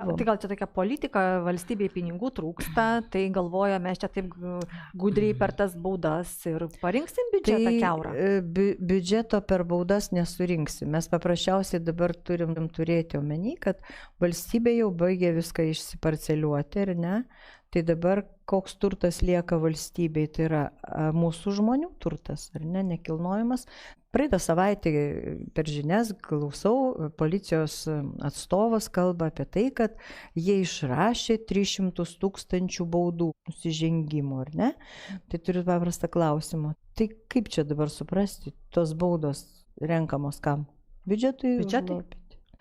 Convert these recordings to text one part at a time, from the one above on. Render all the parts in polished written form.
Tai gal čia tokia politika, valstybėje pinigų trūksta, tai galvoja, mes čia taip gudriai per tas baudas ir parinksim biudžetą kiaurą. Biudžeto per baudas nesurinksim. Mes paprasčiausiai dabar turim turėti omeny, kad valstybė jau baigė viską išsiparceliuoti, ar ne? Tai dabar koks turtas lieka valstybei, tai yra mūsų žmonių turtas, ar ne, nekilnojamas. Praeitą savaitę per žinias klausau, policijos atstovas kalba apie tai, kad jie išrašė 300 000 baudų nusižengimų, ar ne? Tai turiu paprastą klausimą. Tai kaip čia dabar suprasti, tos baudos renkamos kam? Biudžetui?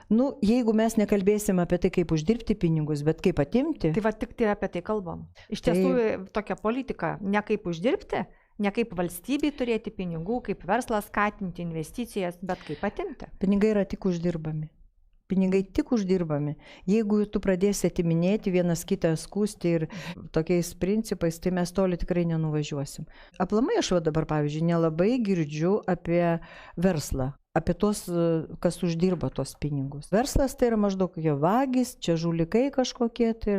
Nu, jeigu mes nekalbėsim apie tai, kaip uždirbti pinigus, bet kaip atimti. Tai va tik tai apie tai kalbam. Iš tiesų tokia politika, ne kaip uždirbti, ne kaip valstybei turėti pinigų, kaip verslą skatinti investicijas, bet kaip atimti. Pinigai yra tik uždirbami. Pinigai tik uždirbami. Jeigu tu pradėsi atiminėti vienas kitą skūsti ir tokiais principais, tai mes toli tikrai nenuvažiuosim. Aplamai aš dabar, pavyzdžiui, nelabai girdžiu apie verslą. Apie tos, kas uždirba tos pinigus. Verslas tai yra maždaug jie vagys, čia žulikai kažkokie, tai,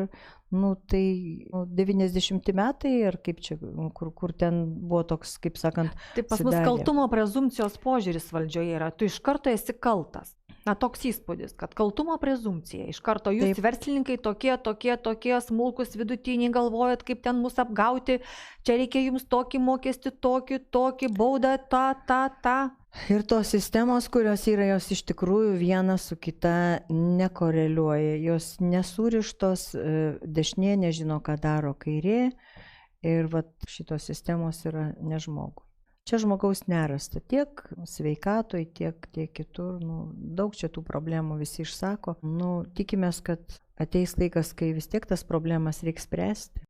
tai 90 metai, ar kaip čia, kur ten buvo toks, kaip sakant, taip pas mus kaltumo prezumpcijos požiūris valdžioje yra, tu iš karto esi kaltas. Na, toks įspūdis, kad kaltumo prezumpcija, iš karto jūs taip. Verslininkai tokie, smulkus, vidutiniai galvojat, kaip ten mus apgauti, čia reikia jums tokį mokestį, tokį baudą, tą. Ir tos sistemos, kurios yra, jos iš tikrųjų viena su kita nekoreliuoja, jos nesurištos, dešinė nežino, ką daro kairė ir šitos sistemos yra ne žmogui. Čia žmogaus nerasta tiek sveikatoj, tiek kitur, daug čia tų problemų visi išsako. Tikimės, kad ateis laikas, kai vis tiek tas problemas reiks spręsti.